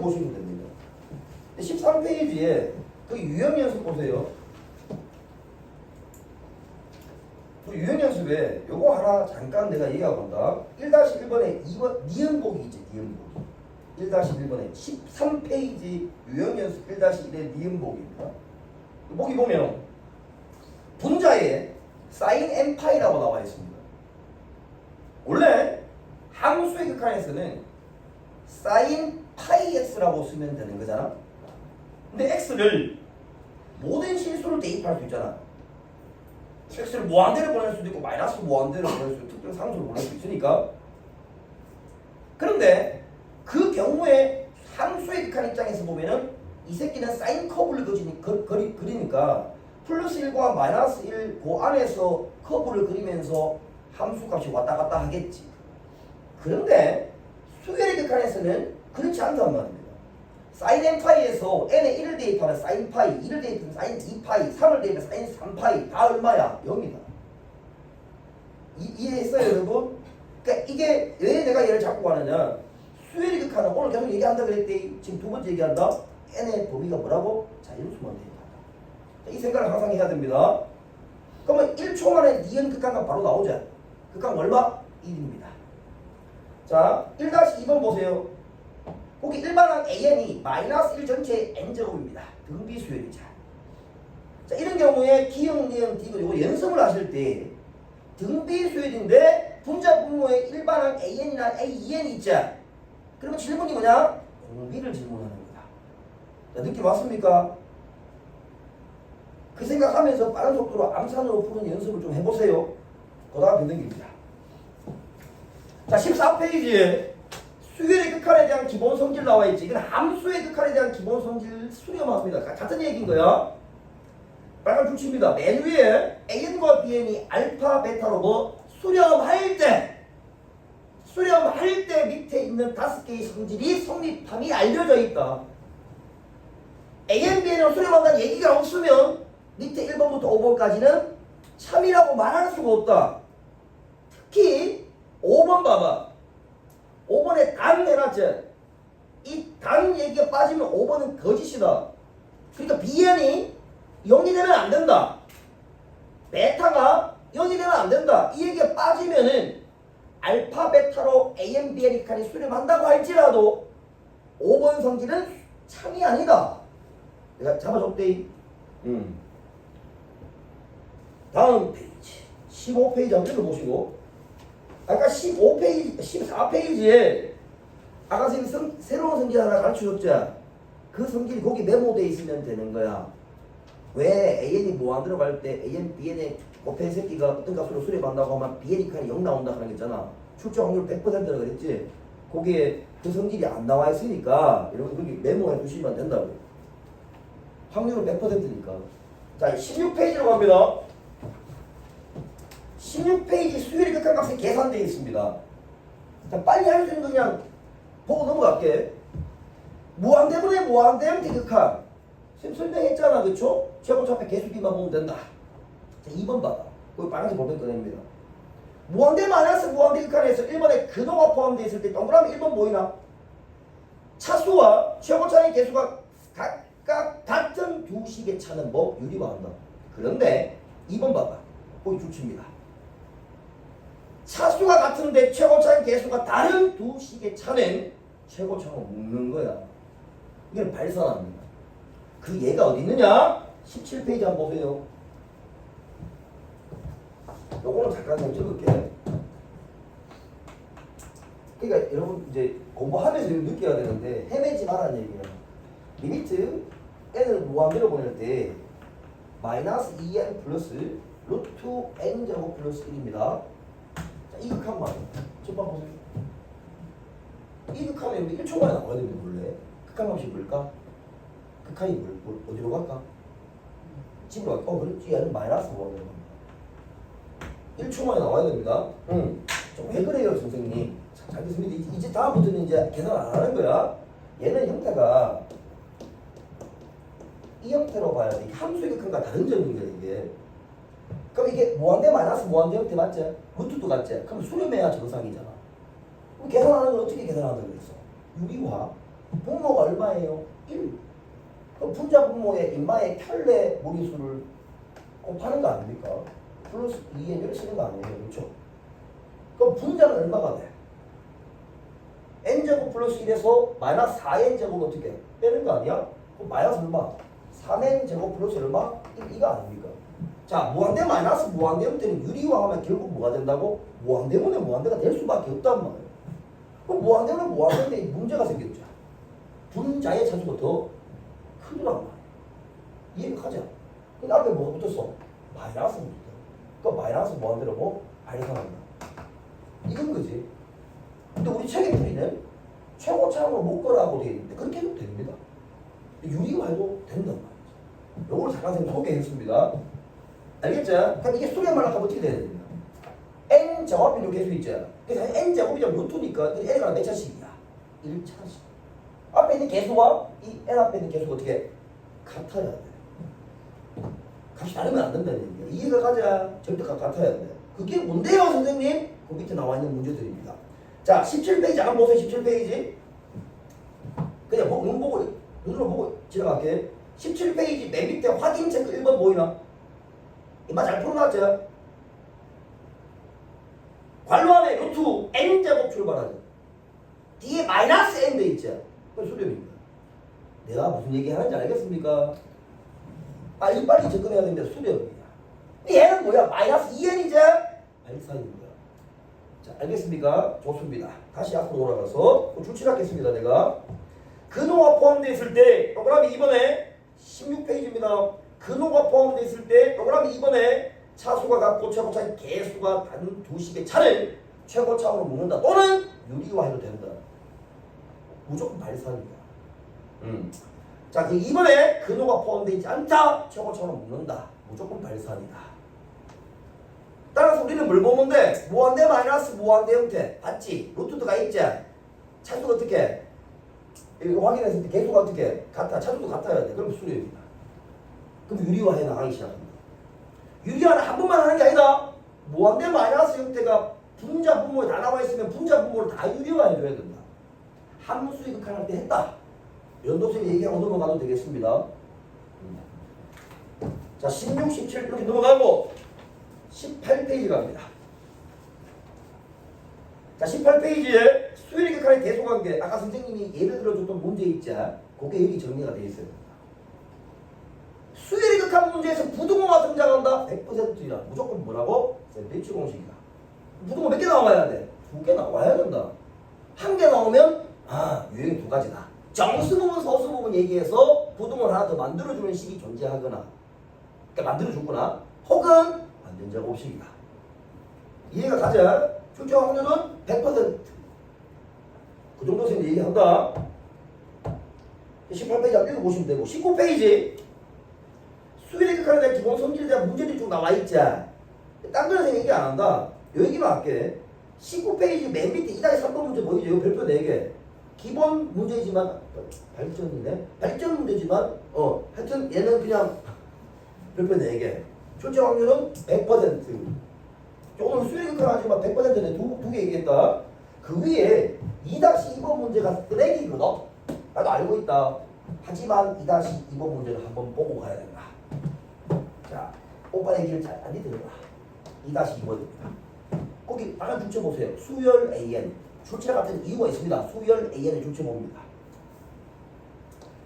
보시면 됩니다. 13페이지에 그 유형 연습 보세요. 그 유형 연습에 요거 하나 잠깐 내가 얘기하고 간다. 1-1번에 2번 니은보기 있지, 니은보기. 1-1번에 13페이지 유형 연습 1-1의 니은보기입니다. 보기 보면 분자에 사인 n파이라고 나와 있습니다. 원래 함수의 극한에서는 사인 파이 x라고 쓰면 되는 거잖아. 근데 x를 모든 실수를 대입할 수 있잖아. x를 무한대로 보낼 수도 있고 마이너스 무한대로 보낼 수도 있고 특정 상수로 보낼 수 있으니까. 그런데 그 경우에 함수의 극한 입장에서 보면은 이 새끼는 사인 커브를 그리니까 플러스 1과 마이너스 1 그 안에서 커브를 그리면서 함수 값이 왔다 갔다 하겠지. 그런데 수열의 극한에서는 그렇지 않단 말입니다. 사인 n파이에서 n에 1을 대입하면 사인 파이, 2를 대입하면 사인 2파이, 3을 대입하면 사인 3파이 다 얼마야? 0이다. 이해했어요 여러분? 그러니까 이게 왜 내가 얘를 잡고 가느냐, 수열의 극한은 오늘 계속 얘기한다 그랬대. 지금 두 번째 얘기한다. n의 범위가 뭐라고? 자연수만 대입한다. 이 생각을 항상 해야 됩니다. 그러면 1초 만에 니은 극한값 바로 나오죠. 극한 얼마? 1입니다. 자, 1-2번 보세요. 거기 일반항 an이 마이너스 1 전체 n제곱입니다. 등비수열이죠. 자, 이런 경우에 기역, 니은, 디귿 이거 연습을 하실 때 등비수열인데 분자 분모에 일반항 an이나 a2n 있죠. 그러면 질문이 뭐냐? 공비를 질문하는 거다. 자, 느낌 왔습니까? 그 생각하면서 빠른 속도로 암산으로 푸는 연습을 좀 해보세요. 그다음 변등기입니다. 자, 14페이지에 수열의 극한에 대한 기본 성질 나와 있지. 이건 함수의 극한에 대한 기본 성질 수렴합니다. 같은 얘기인 거야. 빨간 줄칩니다. 맨 위에 an과 bn이 알파, 베타로 뭐 수렴할 때 밑에 있는 5개의 성질이 성립함이 알려져 있다. an, bn을 수렴한다는 얘기가 없으면 밑에 1번부터 5번까지는 참이라고 말할 수가 없다. 특히 5번 봐봐. 5번에 단 해놨지. 이 단 얘기가 빠지면 5번은 거짓이다. 그러니까 bn이 0이 되면 안 된다. 베타가 0이 되면 안 된다. 이 얘기가 빠지면은 알파, 베타로 an, bn이 칸이 수렴한다고 할지라도 5번 성질은 참이 아니다. 내가 잡아줬대. 다음 페이지 15페이지 한번 읽어보시고, 아까 15페이지 14페이지에 아까 새로운 성질 하나 가르쳐줬죠. 그 성질이 거기 메모되어 있으면 되는 거야. 왜 an이 무한 들어갈 때 an, bn의 곱해 새끼가 어떤 값으로 수렴한다고 하면 bn이 칸이 0 나온다 하는 거 있잖아. 출처 확률 100%라 그랬지. 거기에 그 성질이 안 나와 있으니까 여러분 거기 메모해 두시면 된다고. 확률은 100%니까. 자, 16페이지로 갑니다. 16페이지 수열의 극한값이 계산되어 있습니다. 자, 빨리 할 수 있는 거 그냥 보고 넘어갈게. 무한대분의 무한대형 대극한. 지금 설명했잖아, 그쵸? 최고차폐 개수비만 보면 된다. 자, 2번 봐봐. 거기 빨간색 볼펜 꺼냅니다. 무한대 마이너스 무한대 극한에서 1번에 근호가 포함되어 있을 때 동그라미 1번 보이나? 차수와 최고차의 개수가 각각 같은 두 식의 차는 뭐? 유리화한다. 그런데 2번 봐봐. 거기 줄칩니다. 차수가 같은데 최고차의 개수가 다른 두 식의 차는 최고차가 묶는 거야. 이걸 발산합니다. 그 예가 어디 있느냐? 17페이지 한번 보세요. 요거는 잠깐 좀 적을게. 그러니까 여러분 이제 공부하면서 느껴야 되는데 헤매지 말라는 얘기야. 리미트 n을 무한대로 보낼 때 마이너스 2n 플러스 루트 n 제곱 플러스 1입니다. 자, 이 극한만 첫번 보세요. 이 극한은 1초 만에 나와야 됩니다. 원래 극한값이 뭘까? 극한이 어디로 갈까? 집으로 갈까? 그렇지. 얘는 마이너스 무한대로 갑니다. 1초 만에 나와야 됩니다. 왜 그래요 선생님? 잘 됐습니다. 이제 다음부터는 이제 계산 안 하는 거야. 얘는 형태가 이 형태로 봐야 돼. 함수의 극한과 다른 점인 거야 이게. 그럼 이게 무한대 마이너스 무한대 형태 맞지? 루트도 같지? 그럼 수렴해야 정상이잖아. 그럼 계산하는 걸 어떻게 계산한다고 그랬어? 유리화. 분모가 얼마예요? 1. 그럼 분자 분모의 인마의 편례 무리수를 곱하는 거 아닙니까? 플러스 2n을 쓰는 거 아니에요? 그렇죠? 그럼 분자는 얼마가 돼? n제곱 플러스 1에서 마이너스 4n제곱 어떻게 빼는 거 아니야? 그럼 마이너스 얼마? 3n제곱 플러스 얼마? 1, 이거 아닙니까? 자, 무한대 마이너스 무한대음 때는 유리화하면 결국 뭐가 된다고? 무한대문에 무한대가 될 수밖에 없단 말이에요. 그럼 무한대는 무한대인데 문제가 생겼죠. 분자의 차수가 더 크더란 말이에요. 이해가 가자. 근데 앞에 뭐가 붙었어? 마이너스 붙었어. 그 마이너스 무한대로 뭐? 발산한다. 이건 거지. 근데 우리 책의 풀이는 최고차항으로 묶으라고 되어 있는데 그렇게 해도 됩니다. 유리화해도 된단 말이죠. 요걸 잠깐 소개했습니다. 알겠죠? 그럼 이게 수렴을 하면 어떻게 돼야 됩니까? n 제곱이라는 계수 있죠? 그래서 n 제곱이면 루트니까 n가 몇 차식이야? 1차식. 앞에 있는 계수와 이 n 앞에 있는 계수가 어떻게 같아야 돼. 값이 다르면 안 된다는 얘기야. 이해가 가자. 절대값 같아야 돼. 그게 뭔데요, 선생님? 그 밑에 나와 있는 문제들입니다. 자, 17페이지 한번 보세요. 17페이지. 그냥 눈 보고 눈으로 보고 지나갈게. 17페이지 맨 밑에 확인 체크 1번 보이나? 이마 잘 풀어놨죠? 괄호 안에 루트 n제곱 출발하죠. 뒤에 마이너스 n 돼 있죠? 그건 수렴입니다. 내가 무슨 얘기 하는지 알겠습니까? 빨리빨리 접근해야 됩니다. 수렴입니다. 얘는 뭐야? 마이너스 2n이죠? 발산입니다. 자, 알겠습니까? 좋습니다. 다시 앞으로 돌아가서 출출하겠습니다. 내가 근호가 포함되어 있을 때 동그라미 2번에 16페이지입니다. 근호가 포함되어 있을 때 동그라미 2번에 차수가 같고 최고차의 개수가 단 두 식의 차를 최고차로 묶는다. 또는 유리화해도 된다. 무조건 발산입니다. 자, 그 2번에 근호가 포함되어 있지 않다. 최고차로 묶는다. 무조건 발산이다. 따라서 우리는 뭘 보면 돼? 무한대 마이너스 무한대 형태. 봤지? 루트가 있지? 차수가 어떻게? 이거 확인했을 때 개수가 어떻게? 같아. 차수도 같아야 돼. 그럼 수렴입니다. 그럼 유리화해 나가기 시작합니다. 유리화는 한 번만 하는 게 아니다. 무한대 마이너스 형태가 분자 분모에 다 나와 있으면 분자 분모를 다 유리화해 줘야 된다. 함수의 극한할 때 했다. 연도생 얘기하고 넘어가도 되겠습니다. 자, 16, 17 이렇게 넘어가고 18페이지 갑니다. 자, 18페이지에 수열의 극한의 대소관계. 아까 선생님이 예를 들어줬던 문제 있자. 그게 여기 정리가 되어 있어요. 수열의 극한 문제에서 부등호가 등장한다. 100%이라. 무조건 뭐라고? 샌드위치 공식이다. 부등호 몇 개 나와야 돼? 2개 나와야 된다. 1개 나오면 유형이 2가지다. 정수 부분, 서수 부분 얘기해서 부등호를 하나 더 만들어주는 식이 존재하거나, 그러니까 만들어주거나, 혹은 완전제곱식이다. 이해가 가자. 출제 확률은 100%. 그 정도 선 얘기한다. 18페이지 앞 읽어보시면 되고, 19페이지 수열의 극한에 대한 기본 성질에 대한 문제들이 쭉 나와 있지. 딴 거는 얘기 안 한다. 여기만 할게. 19페이지 맨 밑에 2-3번 문제 보이죠? 이거 별표 4개. 기본 문제지만 발전이네. 발전 문제지만 하여튼 얘는 그냥 별표 4개. 출제 확률은 100%. 오늘 수열의 극한 하지만 100%는 두 개 얘기했다. 그 위에 2-2번 문제가 쓰레기거든. 나도 알고 있다. 하지만 2-2번 문제는 한번 보고 가야 된다. 자, 오빠 얘기를 잘 많이 들어라. 2-2번입니다. 거기 하나 줄쳐보세요. 수열 AN. 출제 같은 이유가 있습니다. 수열 AN의 줄쳐봅니다.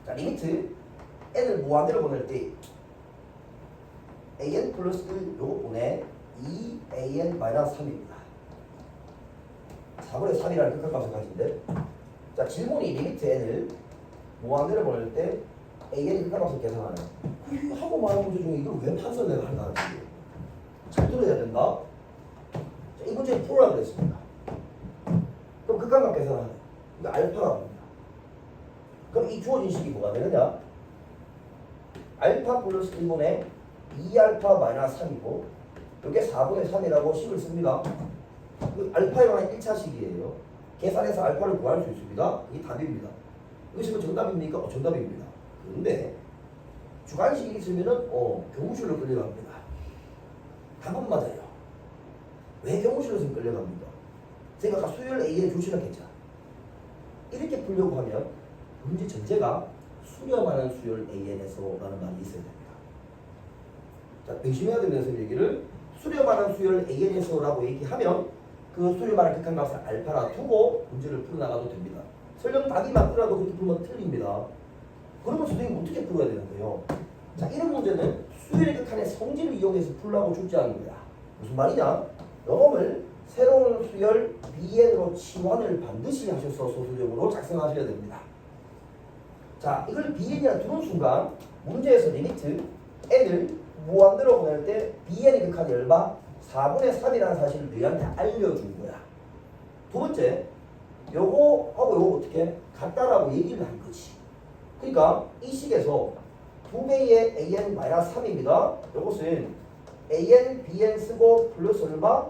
자, 리미트 n을 무한대로 보낼 때 AN 플러스 1 요거 보내 2AN 마이너스 3입니다. 4분의 3이라는 극한값을 가진데, 자, 질문이 리미트 n을 무한대로 보낼 때 AN의 극한값을 계산하는 하고 많은 문제 중에 이걸 왜 판서 내가 하나 잘 들어야 된다. 자, 이 문제를 풀어라 그랬습니다. 그럼 극한값 계산하네. 이거 알파가 옵니다. 그럼 이 주어진 식이 뭐가 되느냐? 알파 플러스 1분의 2알파 마이너스 3이고 이게 4분의 3이라고 식을 씁니다. 그 알파에 관한 1차식이에요. 계산해서 알파를 구할 수 있습니다. 이게 답입니다. 이것이 정답입니까? 정답입니다. 그런데 주관식이 있으면은 교무실로 끌려갑니다. 답은 맞아요. 왜 교무실로 끌려갑니까? 제가 아까 수열 A의 조치를 했죠. 이렇게 풀려고 하면 문제 전제가 수렴하는 수열 AN에서라는 말이 있어야 됩니다. 자, 의심해야 됩니다. 선생님 얘기를. 수렴하는 수열 AN에서라고 얘기하면 그 수렴하는 극한값을 알파라 두고 문제를 풀어나가도 됩니다. 설령 답이 맞더라도 그렇게 풀면 틀립니다. 그러면 선생님 어떻게 풀어야 되는데요? 자, 이런 문제는 수열의 극한의 성질을 이용해서 풀라고 출제하는 거야. 무슨 말이냐? 영험을 새로운 수열 BN으로 치환을 반드시 하셔서 소수적으로 작성하셔야 됩니다. 자, 이걸 BN이라 두는 순간 문제에서 리미트 n을 무한대로 보낼 때 BN의 극한이 얼마? 4분의 3이라는 사실을 너희한테 알려준 거야. 두 번째, 요거하고 요거 어떻게? 같다라고 얘기를 한 거지. 그러니까 이 식에서 2배의 AN-3입니다. 요것은 AN, BN 쓰고 플러스 얼마?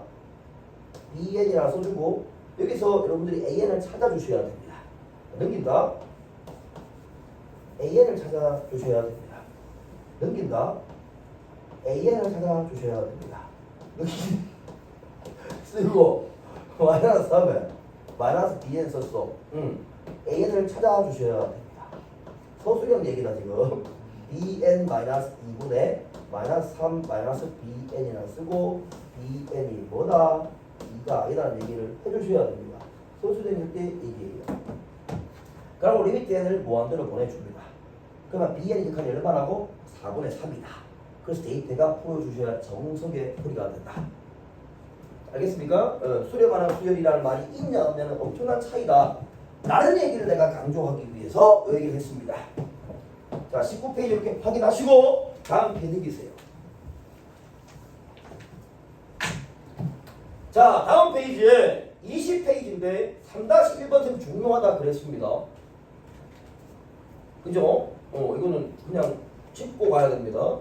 BN이라 써주고 여기서 여러분들이 AN을 찾아주셔야 됩니다. 넘긴다. AN을 찾아주셔야 됩니다. 넘긴다. AN을 찾아주셔야 됩니다. 여기 쓰고 마이너스 3에 마이너스 BN 썼어. AN을 찾아주셔야 됩니다. 서술형 얘기다 지금. BN 마이너스 2분의 마이너스 3 마이너스 BN이라 쓰고 BN이 뭐다? 2가 아니라는 얘기를 해주셔야 됩니다. 서술형 때 얘기해요. 그리고 리미트 n을 무한대로 보내줍니다. 그러면 BN의 극한이 얼마라고? 4분의 3이다. 그래서 데이터가 풀어주셔야 정석의 풀이가 된다. 알겠습니까? 수렴하는 수열이라는 말이 있냐 없냐는 엄청난 차이다. 라는 얘기를 내가 강조하기 위해서 이 얘기를 했습니다. 자, 19페이지 이렇게 확인하시고 다음 페이지 넘기세요. 자, 다음 페이지에 20페이지인데 3-1번은 중요하다 그랬습니다. 그죠? 이거는 그냥 짚고 가야 됩니다.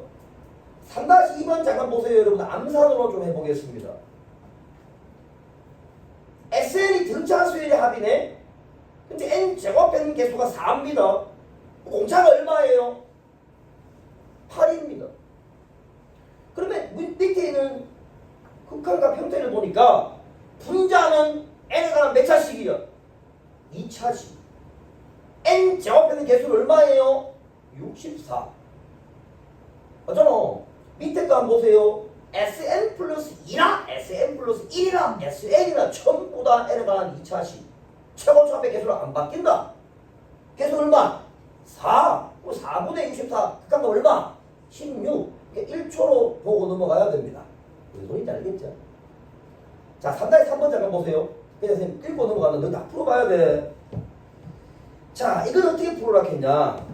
3-2번 잠깐 보세요. 여러분 암산으로 좀 해보겠습니다. SN이 등차 수열의 합이네. 근데 n 제곱된 개수가 4입니다. 공차가 얼마예요? 8입니다. 그러면 밑에 있는 극한값 형태를 보니까 분자는 n에 관한 몇 차식이야? 2차식. n 제곱되는 개수는 얼마예요? 64. 맞잖아. 밑에 거 한번 보세요. Sn 플러스 2나 Sn 플러스 1이나 Sn이나 전부 다 n에 관한 2차식. 최고차 합의 개수는 안 바뀐다. 개수 얼마? 4. 4분의 64. 극한값 얼마? 16. 1초로 보고 넘어가야 됩니다. 무슨 소리인지 알겠죠? 자, 3-3번 잠깐 보세요. 그냥 선생님 읽고 넘어가는데 다 풀어봐야 돼. 자, 이건 어떻게 풀으라 했냐?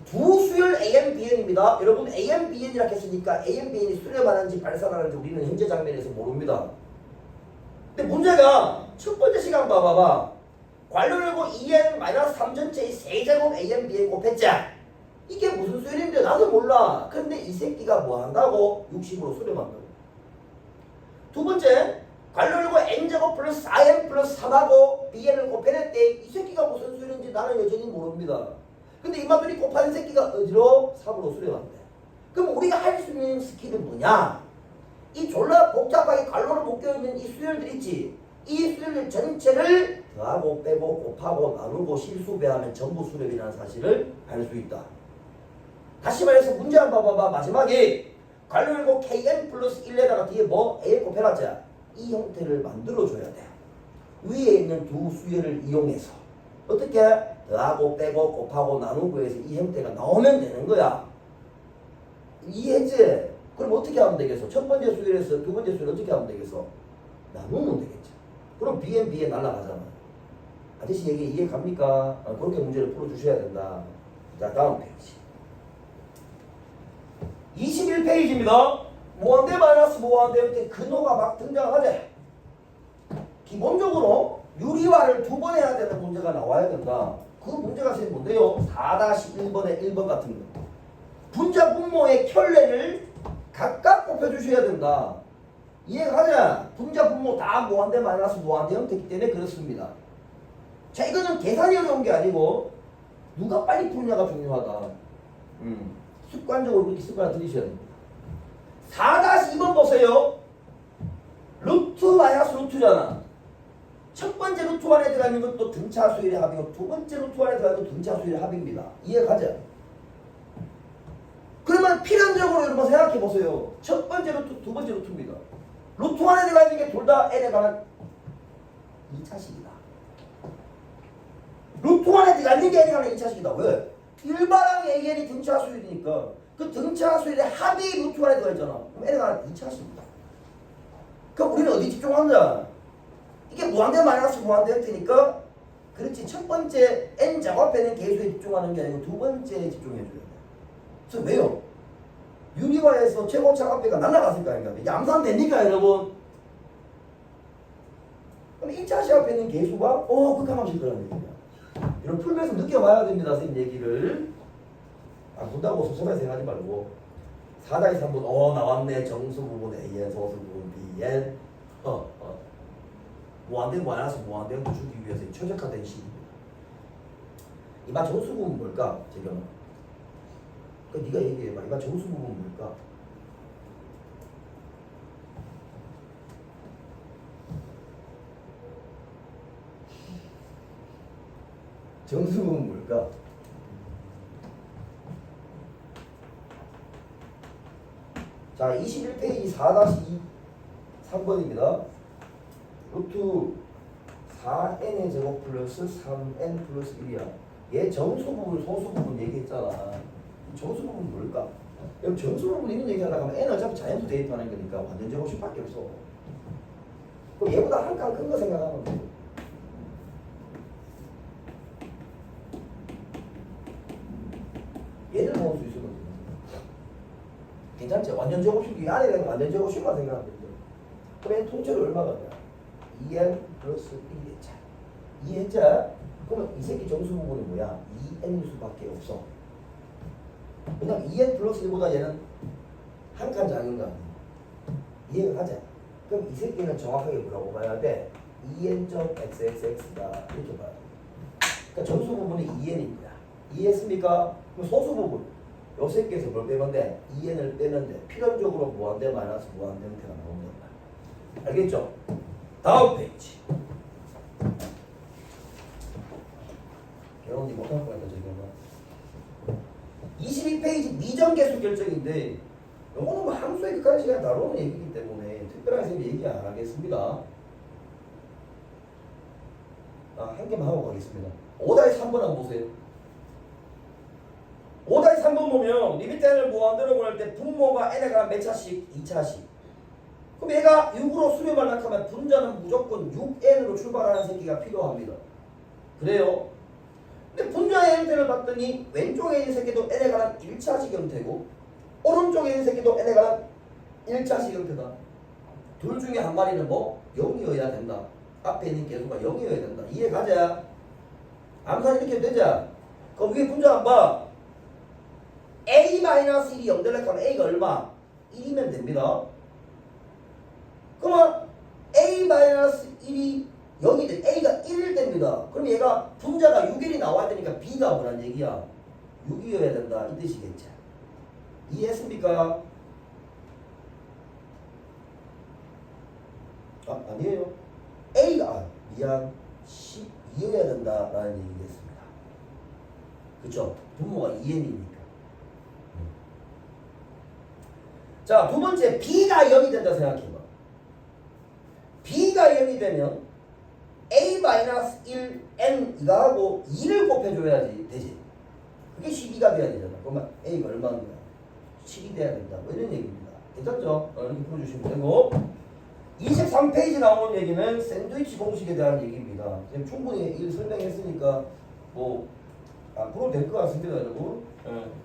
두 수열 AN, BN입니다. 여러분 AN, BN이라 했으니까 AN, BN이 수렴하는지 발산하는지 우리는 현재 장면에서 모릅니다. 근데 문제가 첫 번째 시간 봐봐봐. 괄호 열고 2n-3전체의 세제곱 AN, BN 곱했자. 이게 무슨 수열인데 나도 몰라. 근데 이 새끼가 뭐 한다고? 60으로 수렴한다고. 두 번째, 괄호 열고 n제곱 플러스 4n 플러스 3하고 bn을 곱해냈대. 이 새끼가 무슨 수열인지 나는 여전히 모릅니다. 근데 이마들이 곱하는 새끼가 어디로? 3으로 수렴한대. 그럼 우리가 할 수 있는 스킬은 뭐냐? 이 졸라 복잡하게 괄호로 묶여있는 이 수열들 있지? 이 수열들 전체를 더하고 빼고 곱하고 나누고 실수배하면 전부 수렴이라는 사실을 알 수 있다. 다시 말해서 문제 한번 봐봐. 마지막에 괄호 열고 kn 플러스 1에다가 뒤에 뭐? a 곱해놨자. 이 형태를 만들어줘야 돼. 위에 있는 두 수열을 이용해서 어떻게? 더하고 빼고 곱하고 나누고 해서 이 형태가 나오면 되는 거야. 이해했지? 그럼 어떻게 하면 되겠어? 첫 번째 수열에서 두 번째 수열 어떻게 하면 되겠어? 나누면 되겠죠. 그럼 BN 날라가잖아. 아저씨 얘기 이해 갑니까? 그렇게 문제를 풀어주셔야 된다. 자, 다음 페이지. 21페이지입니다. 무한대 마이너스 무한대 형태 근호가 막 등장하지. 기본적으로 유리화를 두 번 해야 되는 문제가 나와야 된다. 그 문제가 선생님 뭔데요? 4-1번의 1번 같은 거. 분자 분모의 켤레를 각각 곱해주셔야 된다. 이해가자. 분자 분모 다 무한대 마이너스 무한대 형태이기 때문에 그렇습니다. 자, 이거는 계산이 어려운 게 아니고 누가 빨리 푸느냐가 중요하다. 습관적으로 그렇게 습관을 들이셔야 됩니다. 4-2번 보세요. 루트 마이너스 루트잖아. 첫 번째 루트 안에 들어가 있는 것도 등차 수열의 합이고 두 번째 루트 안에 들어가 있는 것도 등차 수열의 합입니다. 이해가죠? 그러면 필연적으로 여러분 생각해 보세요. 첫 번째 루트, 두 번째 루트입니다. 루트 안에 들어가 있는 게 둘 다 n에 관한 2차식이다. 루트 안에 들어가 있는 게 n에 관한 2차식이다. 왜? 일반항 AN이 등차 수열이니까 그 등차 수열의 합이 루트 안에 들어가 있잖아. 그럼 n에 관한 2차식이다. 그럼 우리는 어디 집중하자? 이게 무한대 마이너스 무한대 형태니까 그렇지 첫 번째 n 제곱에 있는 계수에 집중하는 게 아니고 두 번째에 집중해줘야 돼. 그래서 왜요? 유리화에서 최고차 합배가 날아갔을 거 아닙니까? 이게 암산됩니까 여러분? 그럼 1차식 앞에 있는 계수가 극한함식 거라는 얘기야. 이런 풀면서 느껴봐야 됩니다. 선생님 얘기를. 본다고 소소하게 생각하지 말고 4다이 3분 나왔네. 정수 부분 AN, 소수 부분 BN 무한대 마이너스 무한대를 주기 위해서 최적화된 식입니다. 이마 정수 부분 뭘까? 재경아. 그 네가 얘기해봐. 이마 정수 부분 뭘까? 정수 부분 뭘까? 자, 21페이지 4-2 3번입니다. 루트 4n의 제곱 플러스 3n 플러스 1이야. 얘 정수 부분, 소수 부분 얘기했잖아. 이 정수 부분 뭘까? 여러분 정수 부분 이런 얘기하다가 하면 n은 어차피 자연수 대입하는 거니까 완전 제곱식밖에 없어. 그럼 얘보다 한 칸 큰 거 생각하면 돼. 얘를 모을 수 있거든. 괜찮죠? 완전 제곱식 이 안에 있는 완전 제곱식만 생각하면 되죠. 그럼 얘 통째로 얼마가 돼? 2n 플러스 1했자. 이해했자? 그러면 이 새끼 정수 부분은 뭐야? 2n 수밖에 없어. 왜냐면 2n 플러스 1보다 얘는 한 칸 작은 거 아니야. 이해가 가자. 그럼 이 새끼는 정확하게 뭐라고 봐야 돼? 2n.xxx다 이렇게 봐야 돼. 그러니까 정수 부분이 2n입니다. 이해했습니까? 그럼 소수 부분 요 새끼에서 뭘 빼면 돼? 2n을 빼는데 필연적으로 무한대 마이너스 무한대 형태가 나오는 거야. 알겠죠? 다음 페이지. 여러분이 못할 거니까 지금 22페이지 미정계수 결정인데 요거는 뭐 함수의 극한 시간 다루는 얘기이기 때문에 특별하게 선생님이 얘기 안 하겠습니다. 한 개만 하고 가겠습니다. 5-3번 한번 보세요. 5-3번 보면 리미트 n을 무한대로 보낼 때 분모가 n에 관한 몇 차식? 2차식. 그럼 얘가 6으로 수렴을 하면 분자는 무조건 6n으로 출발하는 새끼가 필요합니다. 그래요? 근데 분자의 형태를 봤더니 왼쪽에 있는 새끼도 n에 관한 1차식 형태고 오른쪽에 있는 새끼도 n에 관한 1차식 형태다. 둘 중에 한 마리는 뭐? 0이어야 된다. 앞에 있는 계수가 0이어야 된다. 이해가자. 암산 이렇게 되자. 그럼 위에 분자 한번 a-1이 0 되려고 하면 a가 얼마? 1이면 됩니다. 그러면 a-1이 0이 돼. a가 1일 됩니다. 그럼 얘가 분자가 6일이 나와야 되니까 b가 뭐란 얘기야? 6이어야 된다. 이 뜻이겠지. 이해했습니까? 아니에요. a가 미안 12여야 된다라는 얘기겠습니다. 그쵸? 분모가 2n이니까. 자, 두 번째 b가 0이 된다 생각해봐. b가 0이 되면 a-1n 이거하고 2를 곱해줘야지 되지. 그게 12가 돼야 되잖아. 그러면 a가 얼마인 거야? 7이 돼야 된다. 뭐 이런 얘기입니다. 괜찮죠? 이렇게 풀어주시면 되고 23페이지 나오는 얘기는 샌드위치 공식에 대한 얘기입니다. 지금 충분히 일 설명했으니까 뭐 풀어도 될 것 같습니다, 여러분.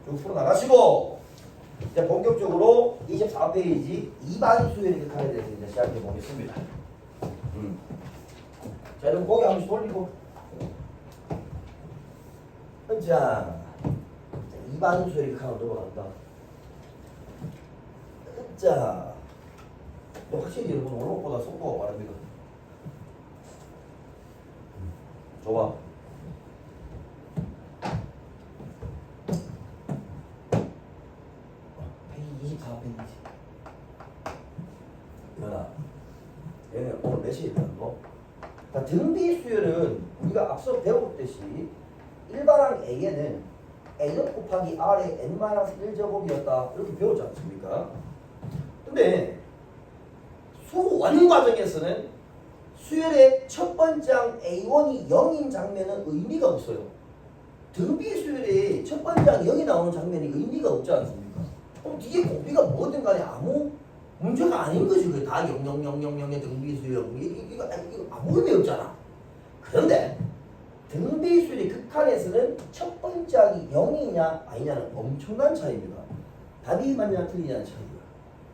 쭉 풀어나가시고 이제 본격적으로 24페이지 이반수의 극한에 대해서 이제 시작해 보겠습니다. 자, 여러분 고개 한 번씩 돌리고 자, 이반수의 극한으로 넘어간다. 자, 확실히 여러분 오른쪽보다 속도가 빠릅니다. 좋아. 페이지 24페이지. 이거나 얘네 오늘 몇 시에 일어났노? 자, 등비 수열은 우리가 앞서 배웠듯이 일반항 A에는 A는 곱하기 R의 n-1제곱이었다 이렇게 배웠지 않습니까? 근데 수원 과정에서는 수열의 첫 번째 항 A1이 0인 장면은 의미가 없어요. 등비 수열의 첫 번째 항 0이 나오는 장면이 의미가 없지 않습니까? 그럼 뒤에 곱비가 뭐든 간에 아무 문제가 아닌 거지. 그게 다 00000의 등비 수열. 이거 아무 의미 없잖아. 그런데 등비 수열의 극한에서는 첫 번째 항이 0이냐 아니냐는 엄청난 차이입니다. 답이 맞냐 틀리냐는 차이입니다.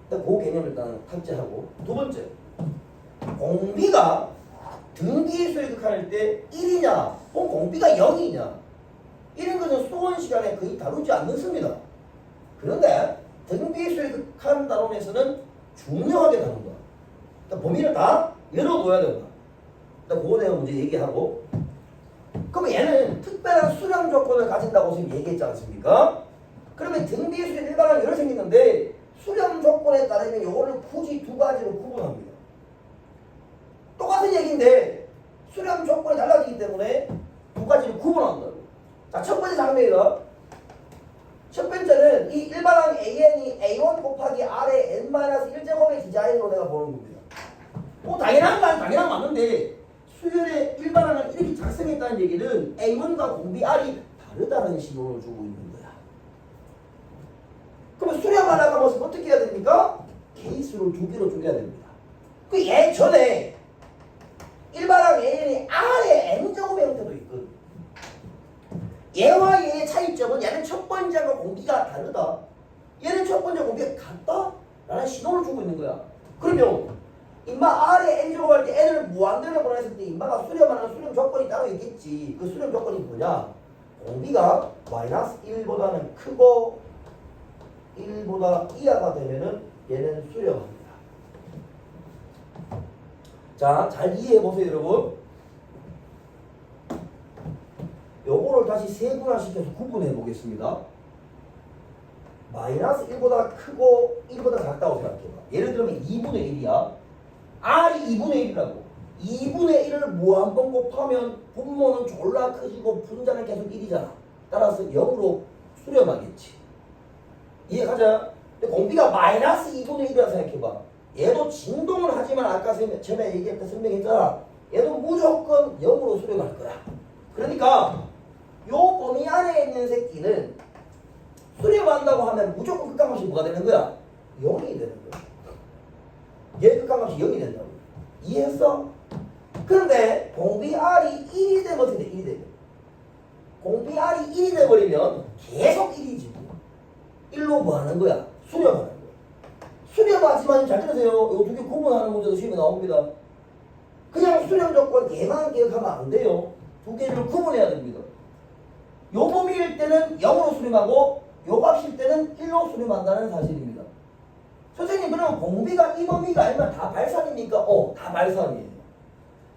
일단 그 개념을 일단 탑재하고, 두 번째, 공비가 등비 수열 극한일 때 1이냐 혹은 공비가 0이냐 이런 것은 수원 시간에 거의 다루지 않습니다. 그런데 등비 수열 극한 다룸에서는 중요하게 다룬다. 그러니까 범위를 다 열어둬야 된다. 일단 그거 내가 문제 얘기하고, 그러면 얘는 특별한 수량 조건을 가진다고 지금 얘기했지 않습니까? 그러면 등비 수열 일반항이 여러 생기는데 수량 조건에 따르면 이거를 굳이 두 가지로 구분합니다. 똑같은 얘기인데 수량 조건이 달라지기 때문에 두 가지로 구분한다고. 자, 첫 번째 장면이다. 첫 번째는 이 일반항 AN이 A1 곱하기 R의 n-1제곱의 디자인으로 내가 보는 겁니다. 당연한 건 당연한 맞는데 수열의 일반항을 이렇게 작성했다는 얘기는 A1과 공비 R이 다르다는 신호를 주고 있는 거야. 그러면 수량 하나가 모습 어떻게 해야 됩니까? 케이스를 두 개로 쪼개야 됩니다. 그 예전에 일반항 AN이 R의 n제곱의 형태도 있거든. 얘와 얘의 차이점은 얘는 첫 번째과 공비가 다르다. 얘는 첫 번째 공비가 같다? 라는 신호를 주고 있는 거야. 그러면 인마 R의 n제곱 할 때 n을 무한대로 보냈을 때 인마가 수렴하는 수렴 조건이 따로 있겠지. 그 수렴 조건이 뭐냐? 공비가 마이너스 1보다는 크고 1보다 이하가 되면은 얘는 수렴합니다. 자, 잘 이해해 보세요, 여러분. 요거를 다시 세분화시켜서 구분해 보겠습니다. 마이너스 1보다 크고 1보다 작다고 생각해봐. 예를 들면 2분의 1이야. R이 2분의 1이라고. 2분의 1을 뭐 한 번 곱하면 분모는 졸라 커지고 분자는 계속 1이잖아. 따라서 0으로 수렴하겠지. 이해가자. 근데 공비가 마이너스 2분의 1이라 생각해봐. 얘도 진동을 하지만 아까 전에 얘기했다 설명했잖아. 얘도 무조건 0으로 수렴할 거야. 그러니까 요 범위 안에 있는 새끼는 수렴한다고 하면 무조건 극한값이 뭐가 되는 거야? 0이 되는 거야. 얘 극한값이 0이 된다고. 이해했어? 그런데 공비 R이 1이 되면 어떻게 돼? 1이 되면. 공비 R이 1이 돼버리면 계속 1이지. 1로 뭐 하는 거야? 수렴하는 거야. 수렴하지만 잘 들으세요. 요 두 개 구분하는 문제도 시험에 나옵니다. 그냥 수렴 조건 얘만 기억하면 안 돼요. 두 개를 구분해야 됩니다. 요 범위일 때는 0으로 수렴하고 요 값일 때는 1로 수렴한다는 사실입니다. 선생님, 그럼 공비가 이 범위가 아니면 다 발산입니까? 다 발산이에요.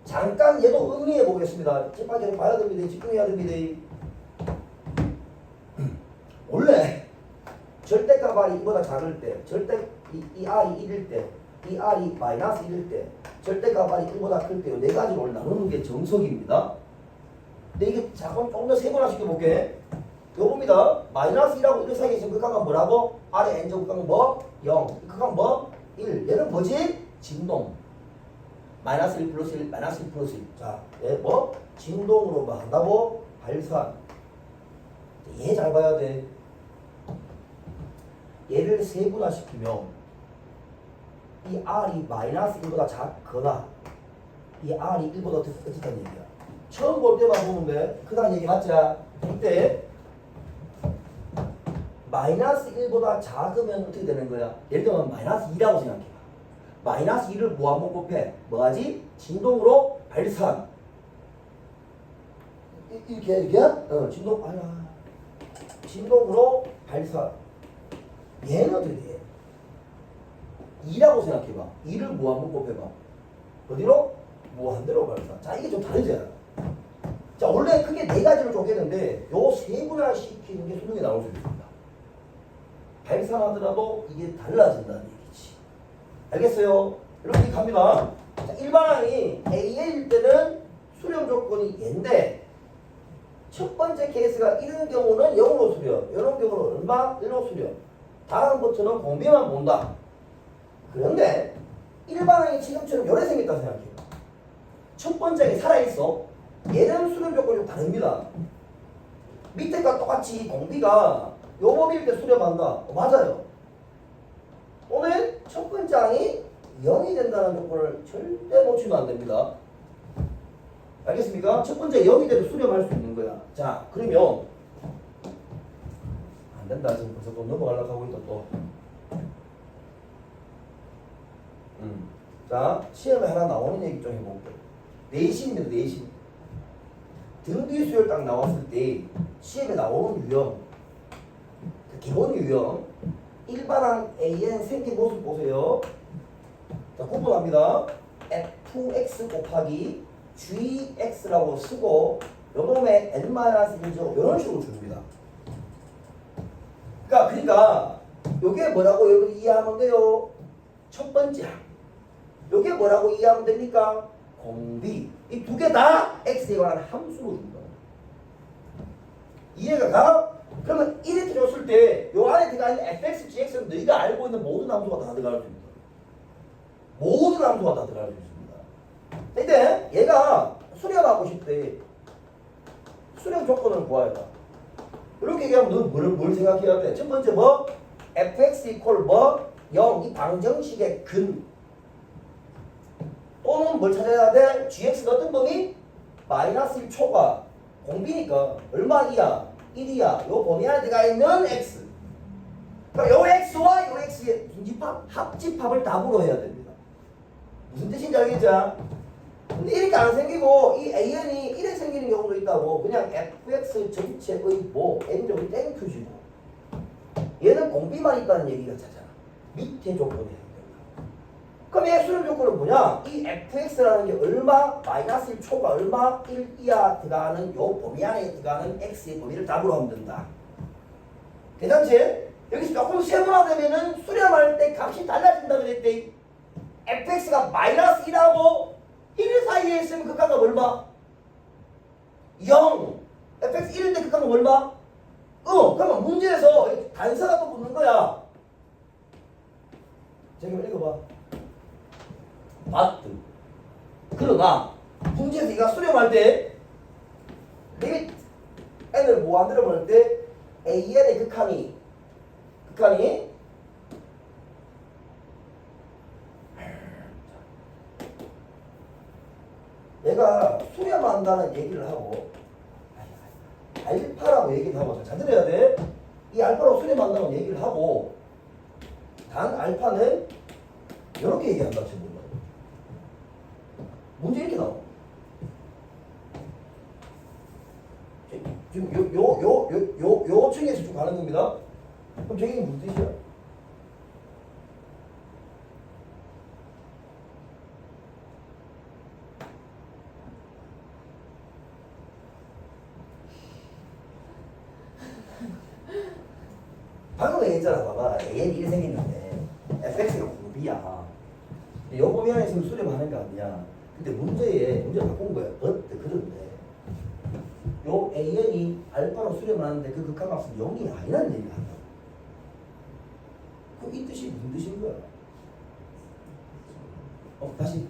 잠깐 얘도 응리해 보겠습니다. 집하게 봐야 됩니다. 집중해야 됩니다. 원래 절대값 R이 이보다 작을 때, 이 R이 1일 때, 이 R이 마이너스 1일 때, 절대값 R이 1보다 클 때, 요 네 가지로 나누는 게 정석입니다. 근데 이게 잠깐 조금 더 세분화시켜 볼게. 요겁니다. 마이너스 1하고 1 사이에 있으면 극한은 뭐라고? R의 n제곱 극한은 뭐? 0. 극한은 뭐? 1. 얘는 뭐지? 진동. 마이너스 1 플러스 1, 마이너스 1 플러스 1. 자, 얘 뭐? 진동으로 뭐 한다고? 발산. 얘 잘 봐야 돼. 얘를 세분화시키면 이 R이 마이너스 1보다 작거나 이 R이 1보다 어떻다는 얘기야. 처음 볼 때만 보면 돼. 크다는 얘기 맞지? 이때 마이너스 1보다 작으면 어떻게 되는 거야? 예를 들면 마이너스 2라고 생각해봐. 마이너스 2를 뭐 한번 곱해? 뭐하지? 진동으로 발산. 이렇게? 진동, 진동으로 발산. 얘는 어떻게 돼? 2라고 생각해봐. 2를 뭐 한번 곱해봐. 어디로? 무한대로 발산. 자, 이게 좀 다르지? 자, 원래 크게 네 가지를 쪼개는데 요 세분화시키는 게 수능에 나올 수 있습니다. 발산하더라도 이게 달라진다는 얘기지. 알겠어요? 이렇게 갑니다. 자, 일반항이 A일 때는 수렴 조건이 얘인데 첫 번째 케이스가 이런 경우는 0으로 수렴, 이런 경우는 얼마? 1로 수렴. 다음부터는 공비만 본다. 그런데 일반항이 지금처럼 요래 생겼다 생각해요. 첫 번째가 살아있어. 얘는 수렴 조건이 좀 다릅니다. 밑에가 똑같이 공비가 요 범위일 때 수렴한다. 맞아요. 오늘 첫 번째 항이 0이 된다는 조건을 절대 놓치면 안 됩니다. 알겠습니까? 첫 번째 0이 돼도 수렴할 수 있는 거야. 자, 그러면 안 된다. 지금 벌써 또 넘어가려고 하고 있다 또. 자, 시험에 하나 나오는 얘기 좀 해볼게. 내신입니다. 내신. 등비 수열 딱 나왔을 때 시험에 나오는 유형, 기본 유형, 일반항 AN 생긴 모습 보세요. 자, 구분합니다. fx 곱하기 gx라고 쓰고 요놈의 n-1제곱 이런 식으로 줍니다. 그러니까 요게 뭐라고 여러분 이해하면 돼요? 첫 번째 항. 요게 뭐라고 이해하면 됩니까? 공비. 이 두 개 다 x에 관한 함수로 준다. 이해가 가? 그러면 이렇게 줬을 때 요 안에 들어가 있는 fx, gx는 너희가 알고 있는 모든 함수가 다 들어갈 수 있습니다. 모든 함수가 다 들어갈 수 있습니다. 근데 얘가 수렴하고 싶대. 수렴 조건을 구하여라. 이렇게 얘기하면 너는 뭘 생각해야 돼? 첫 번째 뭐? fx 이퀄 뭐? 0. 이 방정식의 근. 또는 뭘 찾아야 돼? gx가 어떤 범위? 마이너스 1초가 공비니까 얼마 이야? 1이야. 요 범위 안에 들어가 있는 x. 그러니까 요 x와 요 x의 분집합, 합집합을 답으로 해야 됩니다. 무슨 뜻인지 알겠죠? 근데 이렇게 안 생기고 이 an이 이렇게 생기는 경우도 있다고. 그냥 fx 전체의 뭐 n제곱이 땡큐지고 얘는 공비만 있다는 얘기가 차잖아. 밑에 조건이 해야 된다. 그럼 얘 수렴 조건은 뭐냐? 이 fx라는 게 얼마? 마이너스 1초가 얼마? 1 이하 들어가는 요 범위 안에 들어가는 x의 범위를 답으로 하면 된다. 괜찮지? 여기서 조금 세분화되면은 수렴할 때 값이 달라진다 그랬대. fx가 마이너스 1하고 1 사이에 있으면 극한값 얼마? 0. fx 1일 때 극한값 얼마? 그러면 문제에서 단서가 또 붙는 거야. 제가 읽어봐. 맞드. 그러나 문제에서 이가 수렴할 때 리밋 n을 무한대로 보낼 때 an의 극한이 얘가 수렴한다는 얘기를 하고 알파라고 얘기를 하고 잘 들어야 돼. 이 알파로 수렴한다는 얘기를 하고 단 알파는 이렇게 얘기한다. 문제 이렇게 나와. 지금 요 층에서 쭉 가는 겁니다. 그럼 저게 무슨 뜻이야? 방금 얘기했잖아. 봐봐. AN이 1 생겼는데 fx가 공비야. 요 범위 안에 있으면 수렴하는 거 아니야. 근데 문제를 바꾼 거야. 그런데 요 AN이 알파로 수렴하는데 그 극한값은 0이 아니라는 얘기를 한다. 그럼 이 뜻이 무슨 뜻인 거야? 다시.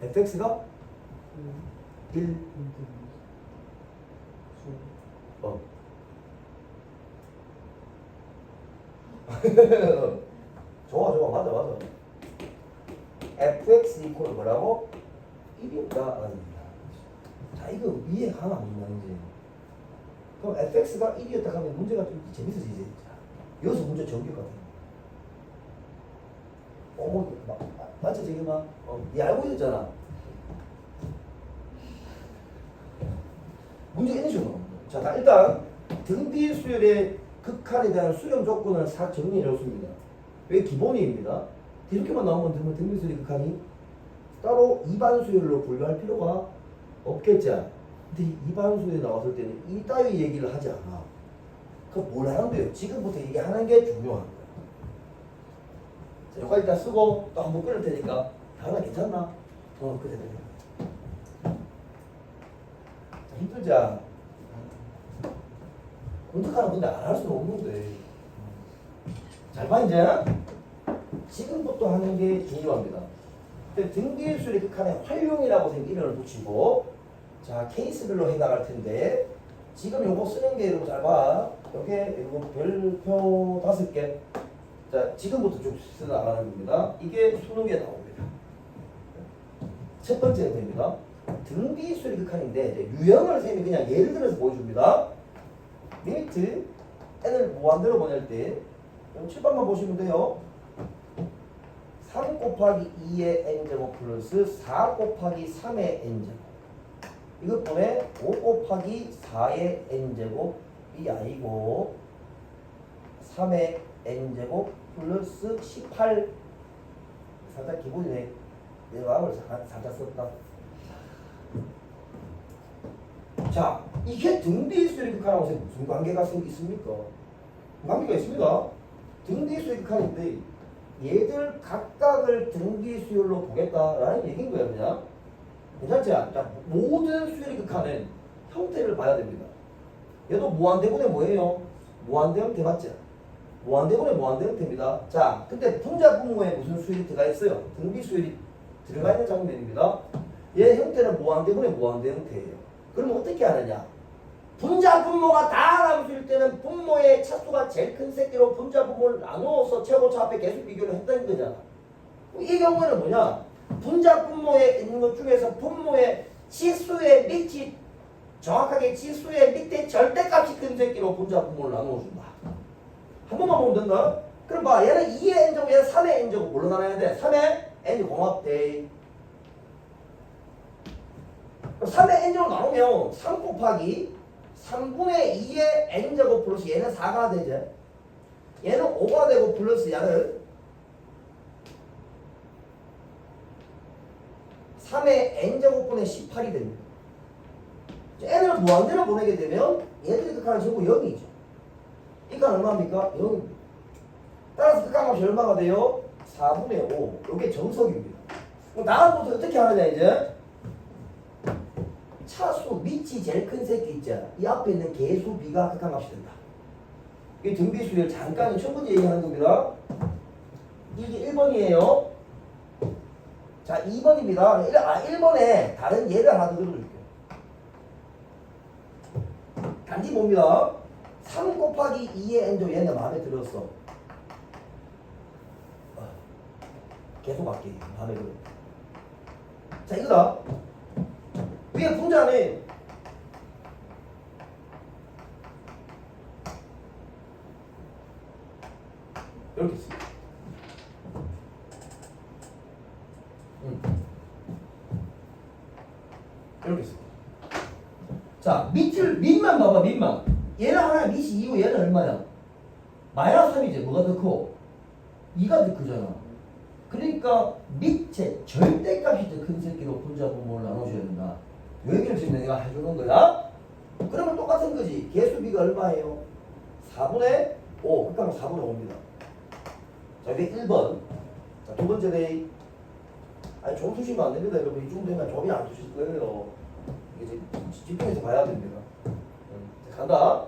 fx가 1 좋아 맞아 fx 이퀄 뭐라고? 1이다 라는 겁니다. 자 이거 이해 가나 안 가는지. 그럼 fx가 1이었다 하면 문제가 좀 재밌어지지. 여기서 문제 정규가 맞지 지금아? 니 알고 있었잖아. 문제가 있는 식으로. 자 일단 등비 수열의 극한에 대한 수렴 조건을 싹 정리해 줬습니다. 왜 기본입니다. 이렇게만 나오면 되면 등비 수열의 극한이 따로 이반 수열로 분류할 필요가 없겠죠. 근데 이반 수열에 나왔을 때는 이 따위 얘기를 하지 않아. 그럼 뭘 하는데요? 지금부터 얘기하는 게 중요한 거야. 자, 여기까지 다 쓰고 또 한번 끊을 테니까 하나 괜찮나? 그래. 힘들자. 공격하는 건데 안 할 수는 없는데. 잘 봐, 이제. 지금부터 하는 게 중요합니다. 등기일수의 극한의 활용이라고 이름을 붙이고, 자, 케이스별로 해나갈 텐데, 지금 요거 쓰는 게 여러분 잘 봐. 이렇게 이거 별표 5개. 자, 지금부터 쭉 쓰 나가는 겁니다. 이게 수능에 나옵니다. 첫 번째는 됩니다. 등비수의 극한인데 이제 유형을 쌤이 그냥 예를 들어서 보여줍니다. 리미트 n을 무한대로 보낼 때 7번만 보시면 돼요. 3 곱하기 2의 n제곱 플러스 4 곱하기 3의 n제곱. 이것분에 5 곱하기 4의 n제곱이 아니고 3의 n제곱 플러스 18. 살짝 기본이네. 내가 앞을 살짝 썼다. 자, 이게 등비수의 극한하고 무슨 관계가 있습니까? 관계가 있습니다. 등비수의 극한인데 얘들 각각을 등비수열로 보겠다라는 얘기인 거예요. 그냥 괜찮지? 자, 모든 수열의 극한은 형태를 봐야 됩니다. 얘도 무한대분의 뭐예요? 무한대형태 맞죠? 무한대분의 무한대형태입니다. 자, 근데 분자분모에 무슨 수열이 들어가 있어요? 등비수열이 들어가 있는 장면입니다. 얘 형태는 무한대분의 무한대형태예요. 그러면 어떻게 하느냐? 분자 분모가 다 나눠질 때는 분모의 차수가 제일 큰 새끼로 분자 분모를 나누어서 최고차 앞에 계속 비교를 했다는 거잖아. 이 경우에는 뭐냐? 분자 분모에 있는 것 중에서 분모의 치수의 밑이 정확하게 치수의 밑에 절대값이 큰 새끼로 분자 분모를 나누어준다. 한 번만 보면 된다. 그럼 봐, 얘는 2의 n제곱, 얘는 3의 n제곱 뭘로 나눠야 돼? 3의 n이 공합돼. 3의 n제곱 나누면 3 곱하기 3분의 2의 n제곱 플러스 얘는 4가 되죠. 얘는 5가 되고 플러스 얘는 3의 n제곱분의 18이 됩니다. n을 무한대로 보내게 되면 얘들이 극한은 전부 0이죠. 이건 얼마입니까? 0입니다. 따라서 극한값이 얼마가 돼요? 4분의 5. 이게 정석입니다. 다음부터 어떻게 하느냐 이제? 차수 밑이 제일 큰 새끼 있잖아. 이 앞에 있는 개수 b가 극한값이 된다. 이 등비수열 잠깐 첫 번째 얘기하는 겁니다. 이게 1번이에요. 자, 2번입니다. 1번에 다른 예를 하나 더 들어줄게요. 단지 봅니다. 3 곱하기 2의 n도 얘는 마음에 들었어. 계속 할게. 마음에 들어. 자, 이거다. 위에 분자는 이렇게 있습니다. 이렇게 있습니다. 자, 밑만 봐봐, 밑만. 얘는 하나 밑이 2고 얘는 얼마야? 마이너스 3이지. 뭐가 더 커? 2가 더 크잖아. 그러니까 밑에 절대값이 더 큰 새끼로 분자 분모를 나눠줘야 된다. 요 얘기를 지금 내가 해주는 거야. 그러면 똑같은 거지. 개수비가 얼마예요? 4분의 5. 그러니까 4분의 5입니다. 자, 이게 1번. 자, 두 번째 데이. 아니, 좀 두시면 안 됩니다. 여러분. 이 정도 되면 좀이 안 두실 거예요. 이게 집중해서 봐야 됩니다. 자, 간다.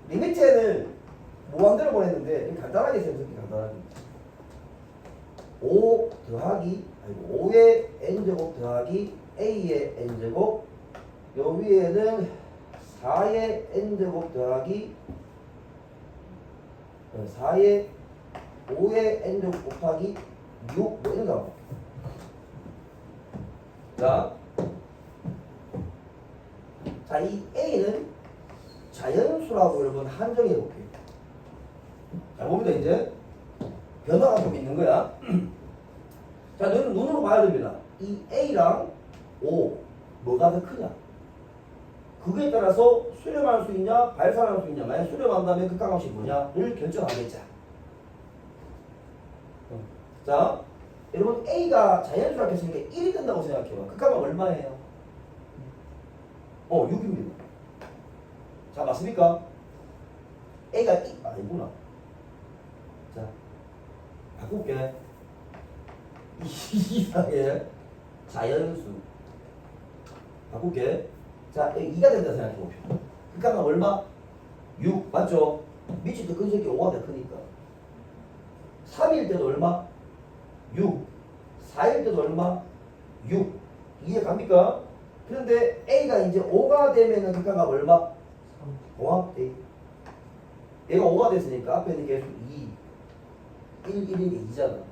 리미트에는 무한대로 보냈는데, 간단하게 생각해, 간단하게. 5 더하기, 아니고 5의 n제곱 더하기 a의 n제곱, 요 위에는 4의 n제곱 더하기 4의 5의 n제곱 곱하기 6, 뭐 이런 거. 자, 이 a는 자연수라고 여러분 한정해 볼게요. 자, 봅니다. 이제 변화가 좀 있는 거야. 자, 너는 눈으로 봐야 됩니다. 이 a랑 5 뭐가 더 크냐? 그거에 따라서 수렴할 수 있냐, 발산할 수 있냐. 만약 수렴한다면 극한값이 뭐냐를 결정하겠자. 자, 여러분 a가 자연수라고 했으니까 1이 된다고 생각해봐. 극한값 얼마예요? 6입니다. 자, 맞습니까? a가 아니구나. 자, 바꿀게. 2 이상의 자연수. 바꿀게. 자, 2가 된다 생각해봅시다. 극한값 얼마? 6 맞죠? 밑이 더 큰 새끼 5가 더 크니까. 3일 때도 얼마? 6. 4일 때도 얼마? 6. 이해 갑니까? 그런데 A가 이제 5가 되면은 극한값 얼마? 공합 A. 얘가 5가 됐으니까 앞에 있는 계속 2. 1, 1이 2잖아.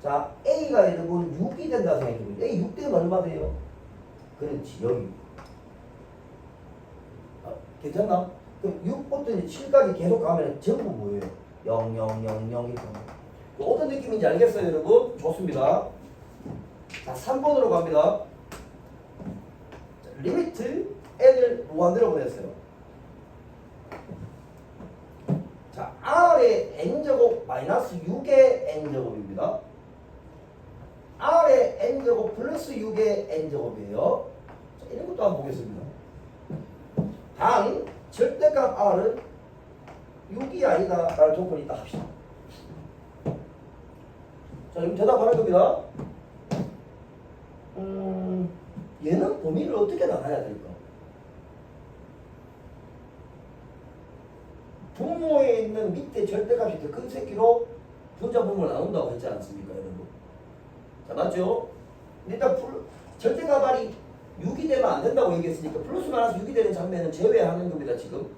자, A가 여러분 6이 된다 생각해보세요. A 6 되면 얼마 돼요? 그렇지, 여기. 괜찮나? 그럼 6부터 이제 7까지 계속 가면 전부 뭐예요? 0, 0, 0, 0 이렇게. 어떤 느낌인지 알겠어요, 여러분? 좋습니다. 자, 3번으로 갑니다. 자, 리미트 n을 무한대로 보냈어요. 자, r의 n제곱 마이너스 6의 n제곱입니다. r의 n제곱 플러스 6의 n제곱이에요. 자, 이런 것도 한번 보겠습니다. 단 절대값 r은 6이 아니다 라는 조건이 있다 합시다. 자, 지금 대답하는 겁니다. 얘는 범위를 어떻게 나눠야 될까? 분모에 있는 밑에 절대값이 더 큰 새끼로 분자 분모를 나눈다고 했지 않습니까, 여러분? 자, 맞죠? 일단 절대값 r이 6이 되면 안 된다고 얘기했으니까 플러스 마이너스 6이 되는 장면은 제외하는 겁니다, 지금.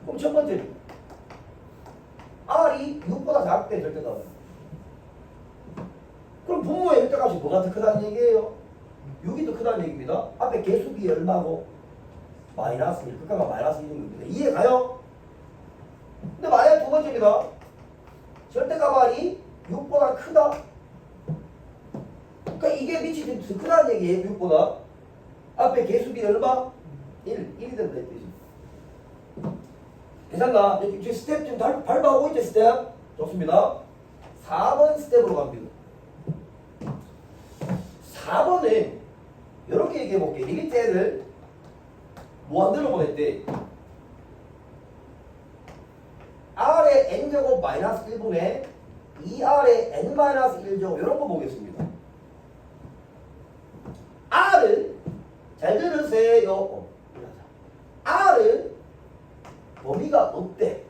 그럼 첫 번째, r이 6보다 작대 절대값은. 그럼 분모의 절대값이 뭐가 더 크다는 얘기예요? 6이 더 크다는 얘기입니다. 앞에 개수비 얼마고? 마이너스 1. 극한값 마이너스 1인 겁니다. 이해 가요? 근데 만약 두 번째입니다. 절대값 r이 6보다 크다. 그러니까 이게 밑이 더 크다는 얘기예요, 6보다. 앞에 개수비 얼마? 1. 1이 된다 이 뜻이. 괜찮나? 이제 스텝 좀 밟아오고 있죠, 스텝? 좋습니다. 4번 스텝으로 갑니다. 4번에 이렇게 얘기해 볼게요. 리미트 n을 무한대로 보냈대. r의 n제곱 마이너스 1분의 2r의 n 마이너스 1제곱 이런 거 보겠습니다. r은 잘 들으세요. r은 범위가 없대.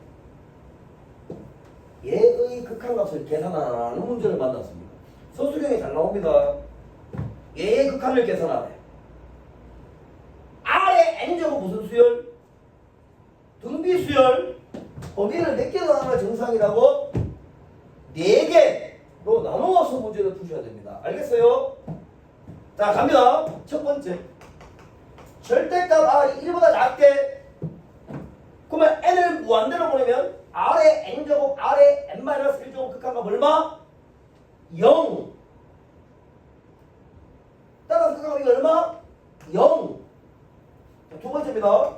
얘의 극한값을 계산하는 문제를 만났습니다. 서술형이 잘 나옵니다. 얘의 극한을 계산하래. r의 n제곱 무슨 수열? 등비수열. 범위를 몇 개 나누면 정상이라고? 4개로 나누어서 문제를 푸셔야 됩니다. 알겠어요? 자, 갑니다. 첫 번째. 절대값 r이 1보다 작게. 그러면 n을 무한대로 보내면 r의 n제곱 r의 n-1제곱 극한값 얼마? 0. 따라서 극한값이 얼마? 0. 자, 두 번째입니다.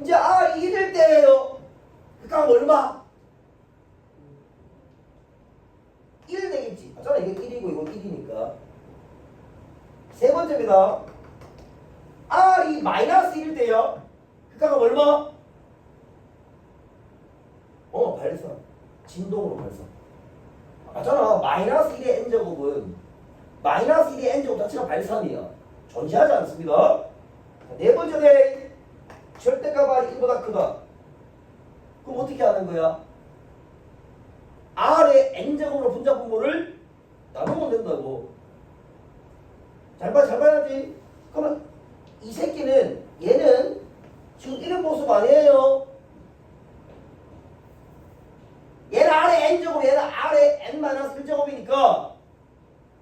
이제 r이 1일 때예요. 극한값 얼마? 1 되겠지. 맞잖아. 이게 1이고 이건 1이니까. 세 번째입니다. r이 마이너스 1일 때요. 극한값 얼마? 발사. 진동으로 발사. 맞잖아. 마이너스 1의 n제곱은 마이너스 1의 n제곱 자체가 발산이야. 존재하지 않습니다. 네 번째, 절대값 r이 1보다 크다. 그럼 어떻게 하는 거야? r의 n제곱으로 분자 분모를 나누면 된다고. 잘 봐야지. 그러면 이 새끼는 얘는 지금 이런 모습 아니에요. 얘는 r의 n제곱, 얘는 r의 n-1제곱이니까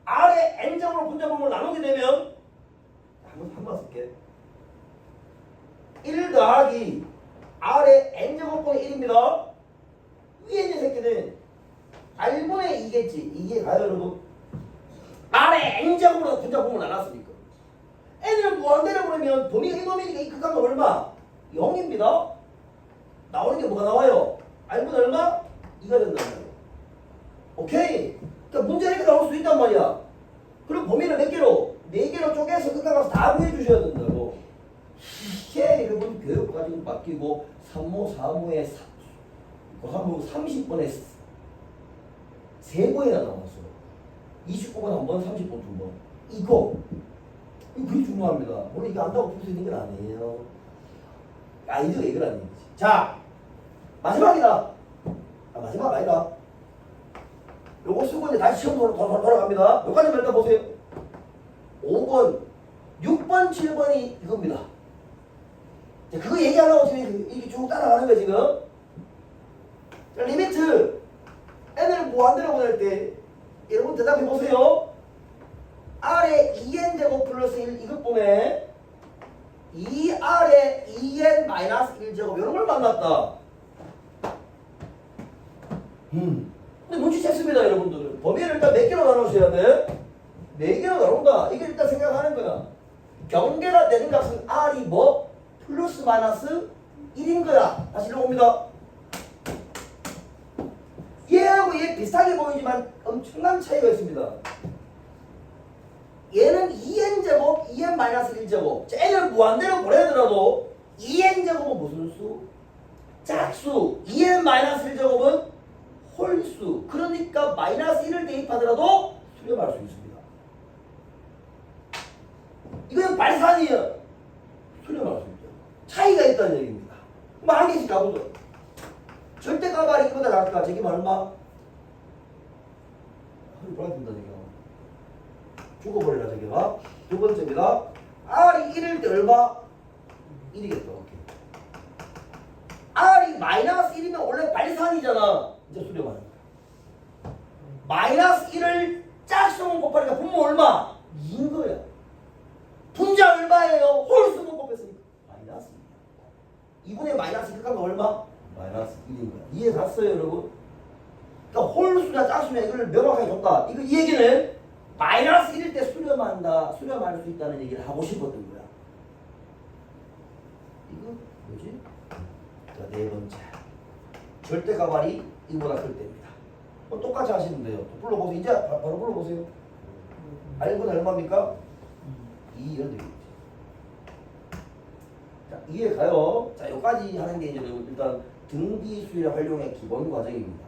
r의 n제곱으로 분자 분모를 나누게 되면 한번 쓸게. 1 더하기 r의 n제곱분의 1입니다. 위에 있는 새끼는 r분의 2겠지. 이게 가요, 여러분? r의 n제곱으로 분자 분모를 나눴으니까. n을 무한대로 보내면 범위가 이놈이니까 이 극한값 얼마? 0입니다. 나오는 게 뭐가 나와요? r분의 얼마? 2가 된단 말이야. 오케이? 그러니까 문제가 이렇게 나올 수 있단 말이야. 그럼 범위를 몇 개로? 4개로 쪼개서 극한값 다 구해주셔야 된다고. 이게 여러분 교육 가지고 맡기고 3모, 4모에 고3모 30번에 3번이나 나왔어. 29번 한 번, 30번 두 번. 이거 그게 중요합니다. 물론 이거 안다고 풀 수 있는 건 아니에요. 아이디어가 이거라는 얘기지. 자, 마지막이다. 아, 마지막 아니다. 요거 쓰고 이제 다시 시험 돌아갑니다. 여기까지 일단 보세요. 5번, 6번, 7번이 이겁니다. 자, 그거 얘기하려고 지금 이렇게 쭉 따라가는 거야, 지금. 자, 리미트. n을 무한대로 보낼 때, 여러분 대답해 보세요. R에 2n제곱 플러스 1, 이것 보면 2R에 2n 마이너스 1제곱, 이런 걸 만났다. 근데 눈치챘습니다, 여러분들. 범위를 일단 몇 개로 나누셔야 돼? 4개로 나눈다. 이게 일단 생각하는 거야. 경계가 되는 값은 R이 뭐? 플러스 마이너스 1인 거야. 다시 읽어봅니다. 얘하고 얘 비슷하게 보이지만 엄청난 차이가 있습니다. 얘는 2n제곱, 2n-1제곱. n을 무한대로 보내더라도 2n제곱은 무슨 수? 짝수. 2n-1제곱은 홀수. 그러니까 마이너스 1을 대입하더라도 수렴할 수 있습니다. 이건 발산이에요. 수렴할 수 있죠. 차이가 있다는 얘기입니다. 그럼 한 개씩 가보죠. 절대값이 이거보다 작을까? 저게 얼마? 허리 불안된다, 저게. 죽어버리라, 저게가. 두 번째입니다. R이 1일 때 얼마? 1이겠다. 오케이. R이 마이너스 1이면 원래 발산이잖아. 이제 수렴하는 거야. 마이너스 1을 짝수만 곱하니까 분모 얼마? 2인 거야. 분자 얼마예요? 홀수만 곱했으니까 마이너스 2. 2분의 마이너스 1 하면 얼마? 마이너스 1인 거야. 이해 갔어요, 여러분? 그러니까 홀수냐 짝수냐 이걸 명확하게 줬다. 이 얘기는 마이너스 1일 때 수렴할 수 있다는 얘기를 하고 싶었던 거야. 이거 뭐지? 자, 네 번째. 절대가발이 이거보다 클 때입니다. 똑같이 하시면 돼요. 불러보세요. 이제 바로 불러보세요. R분은 얼마입니까? 2 이런 되겠지. 자, 이해 가요. 자, 여기까지 하는 게 이제 일단 등비수열 활용의 기본 과정입니다.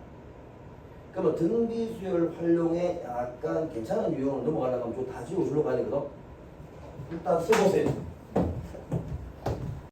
그러면 등비수열 활용에 약간 괜찮은 유형을 넘어가려면 좀 다 지워주려고 하거든. 일단 써보세요.